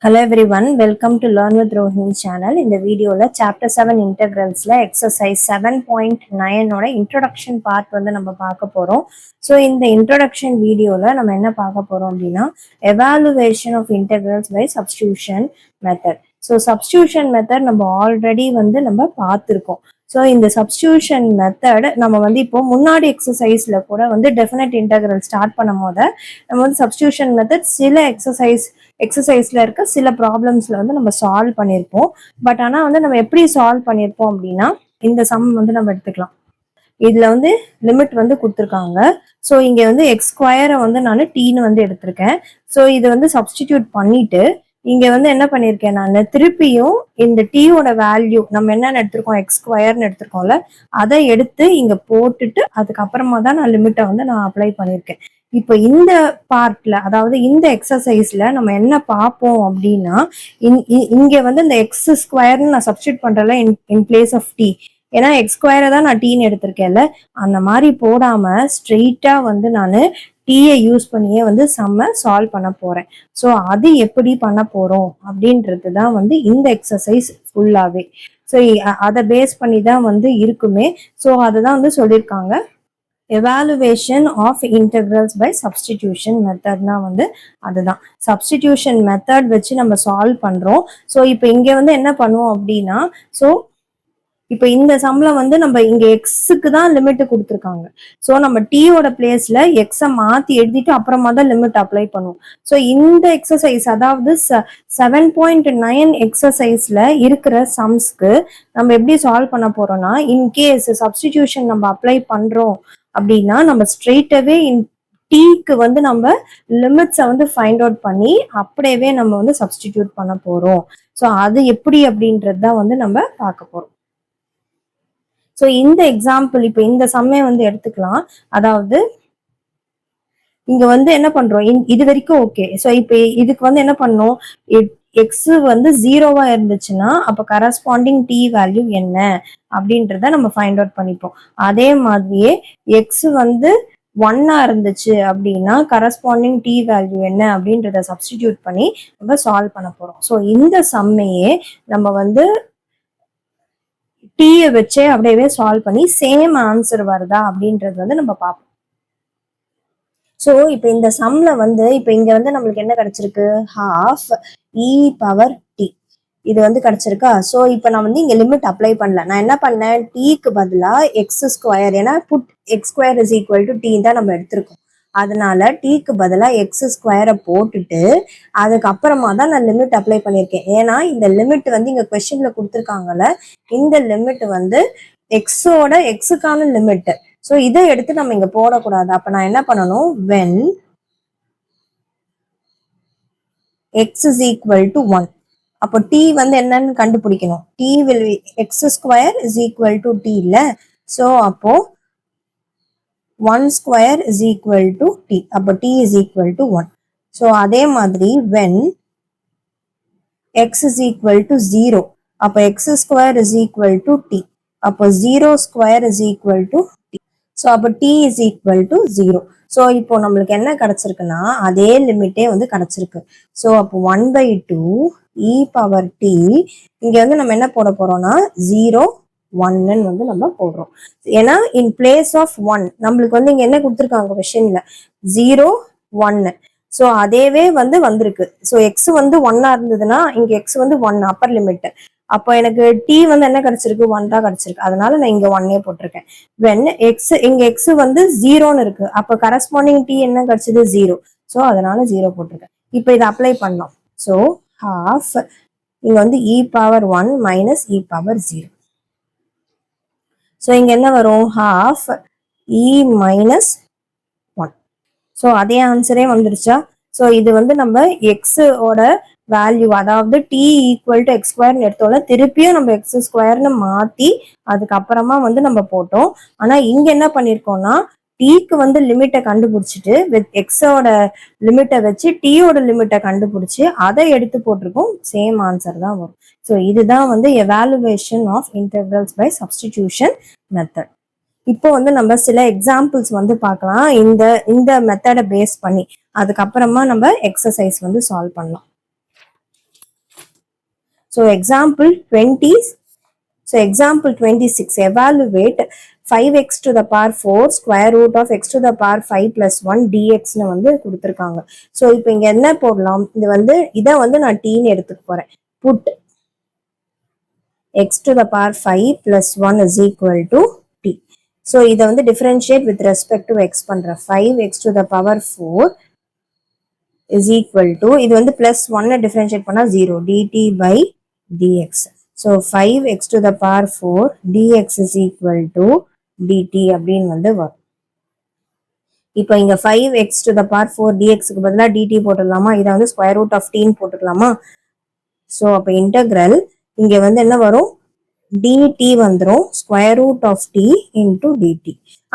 Hello everyone, welcome to Learn with Rohini channel. In the video la chapter 7 integrals la exercise 7.9 oda introduction part வந்து நம்ம பார்க்க போறோம். So இந்த introduction video la நம்ம என்ன பார்க்க போறோம் அப்படின்னா evaluation of integrals by substitution method. So substitution method நம்ம ஆல்ரெடி வந்து நம்ம பார்த்துருக்கோம். ஸோ இந்த சப்ஸ்டியூஷன் மெத்தட் நம்ம வந்து இப்போ முன்னாடி எக்ஸசைஸ்ல கூட வந்து டெஃபினட் இன்டெக்ரல் ஸ்டார்ட் பண்ணும் போது நம்ம வந்து சப்ஸ்டியூஷன் மெத்தட் சில எக்ஸசைஸ்ல இருக்க சில ப்ராப்ளம்ஸ்ல வந்து நம்ம சால்வ் பண்ணியிருப்போம். பட் ஆனால் வந்து நம்ம எப்படி சால்வ் பண்ணியிருப்போம் அப்படின்னா இந்த சம் வந்து நம்ம எடுத்துக்கலாம். இதுல வந்து லிமிட் வந்து கொடுத்துருக்காங்க. ஸோ இங்க வந்து எக்ஸ் ஸ்கொயரை வந்து நான் டீன்னு வந்து எடுத்திருக்கேன். ஸோ இது வந்து சப்ஸ்டிடியூட் பண்ணிட்டு இங்க வந்து என்ன பண்ணிருக்கேன் நான் திருப்பியும் இந்த டீயோட வேல்யூ நம்ம என்னன்னு எடுத்திருக்கோம் எக்ஸ் ஸ்கொயர்னு எடுத்திருக்கோம்ல அதை எடுத்து இங்க போட்டுட்டு அதுக்கப்புறமா தான் நான் லிமிட்டை வந்து நான் அப்ளை பண்ணியிருக்கேன். இப்போ இந்த பார்ட்ல அதாவது இந்த எக்ஸசைஸ்ல நம்ம என்ன பார்ப்போம் அப்படின்னா இங்க வந்து இந்த எக்ஸ் ஸ்கொயர்னு நான் சப்ஸ்டியூட் பண்றேன்ல இன் பிளேஸ் ஆஃப் டி, ஏன்னா எக்ஸ் ஸ்கொயரை தான் நான் டீன்னு எடுத்திருக்கேன்ல, அந்த மாதிரி போடாம ஸ்ட்ரெயிட்டா வந்து நான் டீயை யூஸ் பண்ணியே வந்து செம்ம சால்வ் பண்ண போறேன். ஸோ அது எப்படி பண்ண போறோம் அப்படின்றது தான் வந்து இந்த எக்ஸசைஸ் ஃபுல்லாவே. ஸோ அதை பேஸ் பண்ணி தான் வந்து இருக்குமே. ஸோ அதுதான் வந்து சொல்லியிருக்காங்க evaluation of integrals by substitution மெத்தட்னா வந்து அதுதான் சப்ஸ்டிடியூஷன் மெத்தட் வச்சு நம்ம சால்வ் பண்றோம். ஸோ இப்போ இங்க வந்து என்ன பண்ணுவோம் அப்படின்னா ஸோ இப்போ இந்த சம்ல வந்து நம்ம இங்க எக்ஸுக்கு தான் லிமிட் கொடுத்துருக்காங்க. ஸோ நம்ம டீயோட பிளேஸ்ல எக்ஸை மாத்தி எழுதிட்டு அப்புறமா தான் லிமிட் அப்ளை பண்ணுவோம். ஸோ இந்த எக்ஸசைஸ் அதாவது 7.9 எக்ஸசைஸ்ல இருக்கிற சம்ஸ்க்கு நம்ம எப்படி சால்வ் பண்ண போறோம்னா இன்கேஸ் சப்ஸ்டிடியூஷன் நம்ம அப்ளை பண்றோம் அப்படின்னா நம்ம ஸ்ட்ரெயிட்டாவே டீக்கு வந்து நம்ம லிமிட்ஸை வந்து ஃபைண்ட் அவுட் பண்ணி அப்படியே நம்ம வந்து சப்ஸ்டிடியூட் பண்ண போறோம். ஸோ அது எப்படி அப்படின்றது தான் வந்து நம்ம பார்க்க போறோம். ஸோ இந்த எக்ஸாம்பிள் இப்போ இந்த சம்மே வந்து எடுத்துக்கலாம். அதாவது இங்க வந்து என்ன பண்றோம் இது வரைக்கும் ஓகே. ஸோ இப்போ இதுக்கு வந்து என்ன பண்ணோம் எக்ஸ் வந்து 0வா இருந்துச்சுன்னா அப்ப கரஸ்பாண்டிங் டி வேல்யூ என்ன அப்படின்றத நம்ம ஃபைண்ட் அவுட் பண்ணிப்போம். அதே மாதிரியே எக்ஸ் வந்து 1ஆ இருந்துச்சு அப்படின்னா கரஸ்பாண்டிங் டி வேல்யூ என்ன அப்படின்றத சப்ஸ்டிடியூட் பண்ணி நம்ம சால்வ் பண்ண போறோம். ஸோ இந்த சம்மையே நம்ம வந்து டீயை வச்சே அப்படியே சால்வ் பண்ணி சேம் ஆன்சர் வருதா அப்படின்றது வந்து நம்ம பார்ப்போம். ஸோ இப்போ இந்த சம்ல வந்து இப்போ இங்க வந்து நம்மளுக்கு என்ன கிடைச்சிருக்கு half e பவர் டி இது வந்து கிடைச்சிருக்கா. ஸோ இப்போ நான் வந்து இங்க லிமிட் அப்ளை பண்ணல. நான் என்ன பண்ணேன் டீக்கு பதிலா எக்ஸ் ஸ்கொயர், ஏன்னா put x square is equal to T தான் நம்ம எடுத்திருக்கோம். அதனால டீக்கு பதிலாக எக்ஸ் ஸ்கொயரை போட்டுட்டு அதுக்கப்புறமா தான் நான் லிமிட் அப்ளை பண்ணியிருக்கேன். ஏன்னா இந்த லிமிட் வந்து இங்க கொஸ்டின்ல கொடுத்துருக்காங்கல்ல, இந்த லிமிட் வந்து எக்ஸோட எக்ஸுக்கான லிமிட். ஸோ இதை எடுத்து நம்ம இங்க போடக்கூடாது. அப்ப நான் என்ன பண்ணணும் when x is equal to 1 அப்போ t வந்து என்னன்னு கண்டுபிடிக்கணும். t will x square is equal to t இல்ல. ஸோ அப்போ 1 square is equal to t. அப்போ t is equal to 1. So அதே மாதிரி when x is equal to 0 அப்போ x square is equal to t. அப்போ 0 square is equal to t. So அப்போ t is equal to 0. So இப்போ நம்மளுக்கு என்ன கிடைச்சிருக்குன்னா அதே லிமிட்டே வந்து கிடைச்சிருக்கு. ஸோ அப்போ 1/2 e பவர் t இங்க வந்து நம்ம என்ன போட போறோம்னா 0 1 வந்து நம்ம போடுறோம். ஏன்னா இன் பிளேஸ் ஆஃப் 1 நம்மளுக்கு வந்து இங்க என்ன கொடுத்துருக்காங்க கொஸ்டின்ல 0 1. ஸோ அதேவே வந்து வந்திருக்கு. ஸோ எக்ஸ் வந்து 1ஆ இருந்ததுன்னா இங்க எக்ஸ் வந்து 1 அப்பர் லிமிட். அப்போ எனக்கு டி வந்து என்ன கிடைச்சிருக்கு 1 தான் கிடைச்சிருக்கு. அதனால நான் இங்க 1 போட்டிருக்கேன். வென் எக்ஸ் இங்க எக்ஸ் வந்து 0ன்னு இருக்கு. அப்போ கரஸ்பாண்டிங் டி என்ன கிடைச்சது 0. ஸோ அதனால 0 போட்டிருக்கேன். இப்போ இதை அப்ளை பண்ணோம். ஸோ ஹாஃப் இங்க வந்து e power 1 minus e power 0. So இங்க என்ன வரும் half e மைனஸ் 1. ஸோ அதே ஆன்சரே வந்துருச்சா. ஸோ இது வந்து நம்ம எக்ஸோட வேல்யூ அதாவது டி ஈக்குவல் டு எக்ஸ் ஸ்கொயர்னு எடுத்தோம்ல, திருப்பியும் நம்ம எக்ஸ் ஸ்கொயர்னு மாத்தி அதுக்கப்புறமா வந்து நம்ம போட்டோம். ஆனா இங்க என்ன பண்ணிருக்கோம்னா டீக்கு வந்து லிமிட்டை கண்டுபிடிச்சிட்டு வித் எக்ஸோட லிமிட்டை வச்சு டீயோட லிமிட்டை கண்டுபிடிச்சு அதை எடுத்து போட்டிருக்கோம். சேம் ஆன்சர் தான் வரும். ஸோ இதுதான் வந்து evaluation of integrals by substitution method. இப்போ வந்து நம்ம சில எக்ஸாம்பிள்ஸ் வந்து பார்க்கலாம் இந்த மெத்தடை பேஸ் பண்ணி. அதுக்கப்புறமா நம்ம எக்ஸசைஸ் வந்து சால்வ் பண்ணலாம். So example 20. So example 26, evaluate 5x to the power 4 square root of x to the power 5 plus 1 dx னு வந்து கொடுத்திருக்காங்க. ஸோ இப்போ இங்க என்ன போடலாம், இது வந்து இதை வந்து நான் டீன்னு எடுத்துக்க போறேன். Put x to the power 5 plus 1 is equal to t. ஸோ இதை வந்து differentiate with respect to x பண்றேன். 5x to the power 4 is equal to, இது வந்து பிளஸ் 1 டிஃபரன்ஷியேட் பண்ணா 0 dt by dx. So 5x to the power 4 dx is equal to dt அப்படின்னு வந்து வரும். இப்போ இங்க 5x to the power 4 dx க்கு பதிலா dt போட்டுடலாமா, இதை வந்து ஸ்கொயர் ரூட் ஆஃப் t போட்டுக்கலாமா. ஸோ அப்போ இன்டெக்ரல் இங்க வந்து என்ன வரும், dt வந்துடும் square root of t into dt.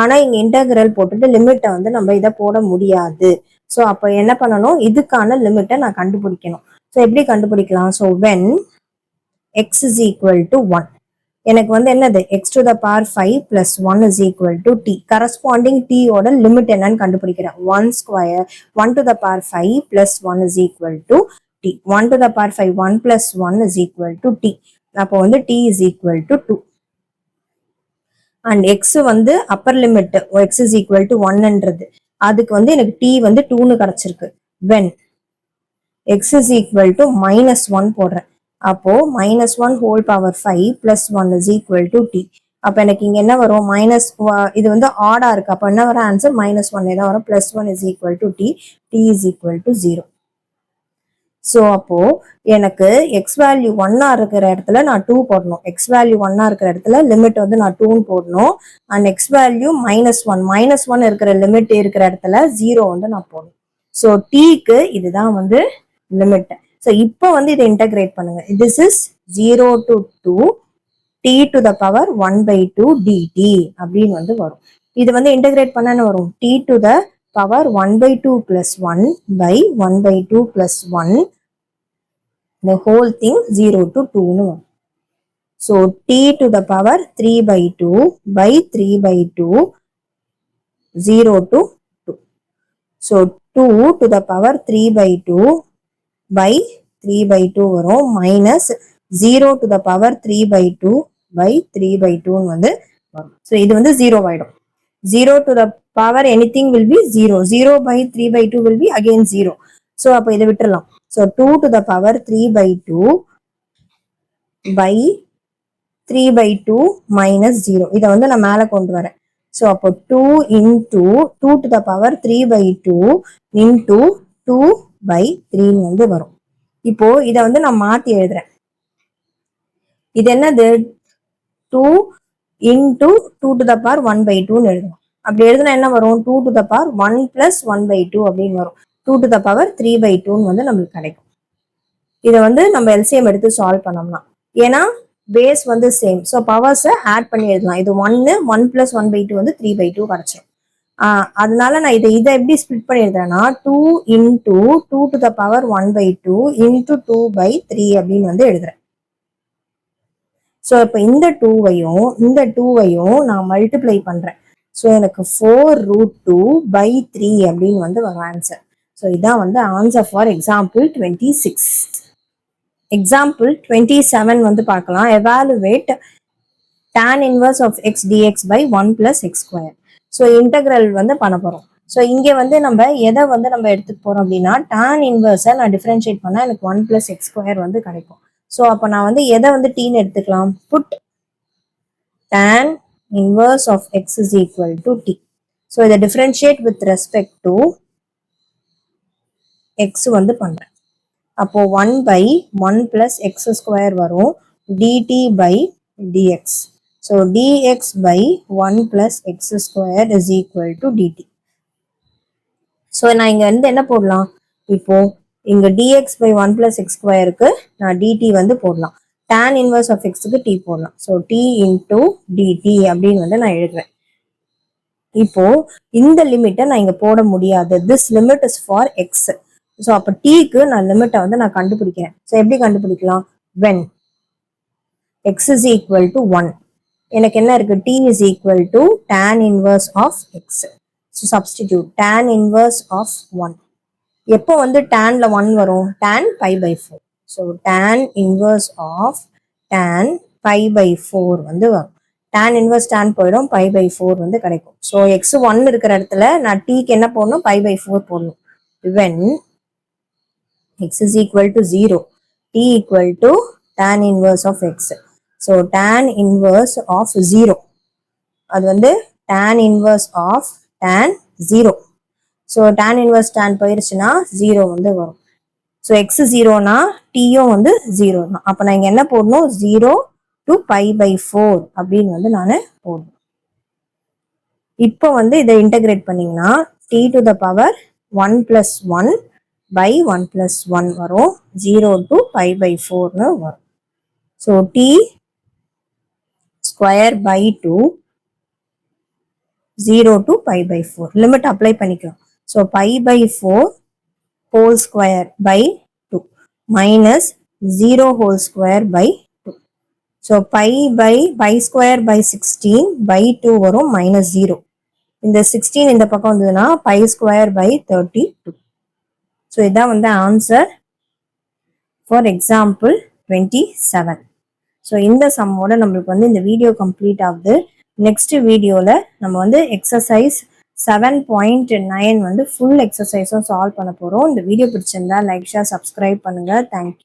ஆனா இங்க இன்டெக்ரல் போட்டுட்டு லிமிட்டை வந்து நம்ம இதை போட முடியாது. ஸோ அப்போ என்ன பண்ணணும், இதுக்கான லிமிட்டை நான் கண்டுபிடிக்கணும். ஸோ எப்படி கண்டுபிடிக்கலாம், so when x is equal to 1, எனக்கு வந்து என்னது x to the power 5 plus 1 is equal to t. Corresponding t ஓட லிமிட் என்னன்னு கண்டுபிடிக்கிறேன். 1 square 1 to the power 5 plus 1 is equal to t. 1 to the power 5 1 plus 1 is equal to t. அப்போ வந்து t is equal to 2. And x வந்து upper limit x is equal to 1ன்றது, அதுக்கு வந்து எனக்கு t வந்து 2ன்னு கிடைச்சிருக்கு. when x is equal to -1 போடுறேன். அப்போ -1 whole power 5 plus 1 is equal to t. அப்ப எனக்கு இங்க என்ன வரும், மைனஸ், இது வந்து ஆடா இருக்கு, அப்ப என்ன வர ஆன்சர் -1 தான் வரும். +1 is equal to t, t is equal to 0. So அப்போ எனக்கு எக்ஸ் வேல்யூ 1 இருக்கிற இடத்துல நான் 2 போடணும். எக்ஸ் வேல்யூ 1 இருக்கிற இடத்துல லிமிட் வந்து நான் 2 போடணும். அண்ட் எக்ஸ் வேல்யூ -1 இருக்கிற லிமிட் இருக்கிற இடத்துல 0 வந்து நான் போடணும். ஸோ டீக்கு இதுதான் வந்து லிமிட். ஸோ இப்போ வந்து இதை இன்டகிரேட் பண்ணுங்க. This is 0 to 2 t to the power 1/2 dt அப்படின்னு வந்து வரும். இது வந்து இன்டகிரேட் பண்ண வரும், t to the power 1/2 plus 1 by 1/2 plus 1, the whole thing 0 to 2 னு வரும். So t to the power 3/2 by 3/2 0 to 2. So 2 to the power 3/2 by 3/2 வரும், minus 0 to the power 3/2 by 3/2 வந்து வரும். ஸோ இது வந்து 0 ஆயிடும். 0 to the power anything will be 0. 0 by 3/2 will be again 0. So அப்போ இதை விட்டுறலாம். So 2 to the power 3/2 by 3/2 minus 0. இதை வந்து நான் மேலே கொண்டு வரேன். ஸோ அப்போ 2 into 2 to the power 3/2 into 2/3 வந்து வரும். இப்போ இதை வந்து நான் மாத்தி எழுதுறேன். இது என்னது, 2 into 2 to the power 1/2 எழுதணும். அப்படி எழுதுனா என்ன வரும், 2 to the power 1 plus 1/2 அப்படின்னு வரும். 2 to the power 3/2 வந்து நம்மளுக்கு கிடைக்கும். இதை வந்து நம்ம எல்சிஎம் எடுத்து சால்வ் பண்ணோம்னா, ஏன்னா பேஸ் வந்து சேம், ஸோ பவர்ஸை ஆட் பண்ணி எழுதலாம். இது 1 plus 1/2 வந்து 3/2 கிடைச்சிடும். அதனால நான் இதை எப்படி ஸ்பிளிட் பண்ணி எழுதுறேன்னா 2 into 2 to the power 1/2 into 2/3 அப்படின்னு வந்து எழுதுறேன். ஸோ இப்போ இந்த 2வையும் நான் மல்டிப்ளை பண்றேன். ஸோ எனக்கு 4√2/3 அப்படின்னு வந்து வரும் ஆன்சர். ஸோ இதான் வந்து ஆன்சர் ஃபார் எக்ஸாம்பிள் 26. எக்ஸாம்பிள் 27 வந்து பார்க்கலாம். Evaluate tan inverse of x dx by 1 plus x square. So integral வந்து பண்ண போறோம். ஸோ இங்கே வந்து நம்ம எதை வந்து நம்ம எடுத்துக்க போறோம் அப்படின்னா, tan inverse நான் டிஃபரன்ஷியேட் பண்ணா எனக்கு 1 plus x square வந்து கிடைக்கும். ஸோ அப்போ நான் வந்து எதை வந்து டீன்னு எடுத்துக்கலாம், put tan inverse of x is equal to t. ஸோ இதை differentiate with respect to x வந்து பண்றேன். அப்போ 1/1 plus x square வரும், dt by dx. So dx by 1 plus x square is equal to dt. So நான் இங்க வந்து என்ன போடலாம், இப்போ இங்க dx by 1 plus x squareக்கு நான் dt வந்து போடலாம். tan inverse of xக்கு t போடலாம். ஸோ t into dt அப்படின்னு வந்து நான் எழுதுறேன். இப்போ இந்த லிமிட்டை நான் இங்க போட முடியாது. This limit is for x. So அப்போ டீக்கு நான் லிமிட்டை வந்து நான் கண்டுபிடிக்கிறேன். ஸோ எப்படி கண்டுபிடிக்கலாம், when x is equal to 1, எனக்கு என்ன இருக்கு, t is equal to tan inverse of x. So substitute tan inverse of 1. எப்போ வந்து tanல 1 வரும், tan pi/4. So tan inverse of tan pi by four வந்து வரும். tan இன்வர்ஸ் tan போயிடும், pi by four வந்து கிடைக்கும். ஸோ எக்ஸ் 1 இருக்கிற இடத்துல நான் டீக்கு என்ன போடணும், பை பை ஃபோர் போடணும். when x is equal to 0, t equal to tan inverse of x. So tan inverse of 0 அது வந்து tan inverse of tan 0. So tan inverse tan போயிருச்சுன்னா 0 வந்து வரும். ஸோ எக்ஸ் 0னா டீயும் வந்து 0 தான். அப்போ நான் இங்கே என்ன போடணும், 0 to பை பை ஃபோர் அப்படின்னு வந்து நான் போடணும். இப்போ வந்து இதை இன்டகிரேட் பண்ணிங்கன்னா t to the power 1 plus 1 by 1 plus 1 வரும், 0 to பை பை ஃபோர்னு வரும். So t square by 2 0 to pi by four limit apply பண்ணிக்கலாம். So pi by four whole square by 2 minus 0 whole square by 2. So pi square by 16 by 2 வரும் minus 0. இந்த 16 இந்த பக்கம் வந்ததுன்னா pi square by 32. So இதான் வந்து answer for example 27. So இந்த சம்மோட நம்மளுக்கு வந்து இந்த வீடியோ கம்ப்ளீட் ஆகுது. நெக்ஸ்ட் வீடியோவில் நம்ம வந்து எக்ஸசைஸ் 7.9 வந்து ஃபுல் எக்ஸசைஸும் சால்வ் பண்ண போகிறோம். இந்த வீடியோ பிடிச்சிருந்தா லைக் ஷேர் சப்ஸ்கிரைப் பண்ணுங்கள். தேங்க்யூ.